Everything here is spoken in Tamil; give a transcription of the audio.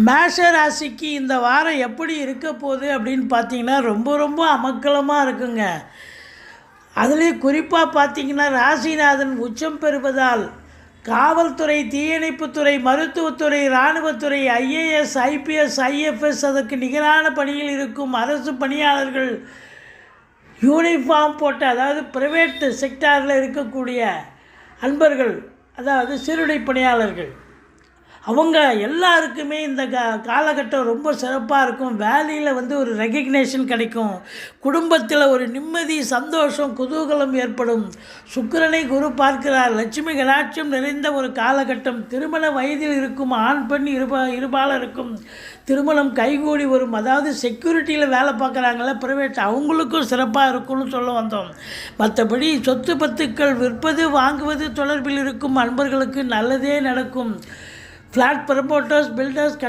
மேஷ ராசிக்கு இந்த வாரம் எப்படி இருக்க போகுது அப்படின்னு பார்த்தீங்கன்னா ரொம்ப ரொம்ப அமக்கலமாக இருக்குங்க. அதுலேயும் குறிப்பாக பார்த்தீங்கன்னா ராசிநாதன் உச்சம் பெறுவதால் காவல்துறை, தீயணைப்புத்துறை, மருத்துவத்துறை, இராணுவத்துறை, ஐஏஎஸ், ஐபிஎஸ், ஐஎஃப்எஸ் அதற்கு நிகரான பணியில் இருக்கும் அரசு பணியாளர்கள், யூனிஃபார்ம் போட்ட அதாவது ப்ரைவேட் செக்டாரில் இருக்கக்கூடிய அன்பர்கள், அதாவது சீருடை பணியாளர்கள், அவங்க எல்லாருக்குமே இந்த காலகட்டம் ரொம்ப சிறப்பாக இருக்கும். வேலையில் ஒரு ரெகக்னேஷன் கிடைக்கும். குடும்பத்தில் ஒரு நிம்மதி, சந்தோஷம், குதூகலம் ஏற்படும். சுக்கிரனை குரு பார்க்கிறார். லட்சுமி கடாட்சம் நிறைந்த ஒரு காலகட்டம். திருமண வயதில் இருக்கும் ஆண் பெண் இருபாலருக்கும் திருமணம் கைகூடி வரும். அதாவது செக்யூரிட்டியில் வேலை பார்க்குறாங்கள ப்ரைவேட், அவங்களுக்கும் சிறப்பாக இருக்கும்னு சொல்ல வந்தோம். மற்றபடி சொத்து பத்துக்கள் விற்பது வாங்குவது தொடர்பில் இருக்கும் அன்பர்களுக்கு நல்லதே நடக்கும். Flat promoters, filters,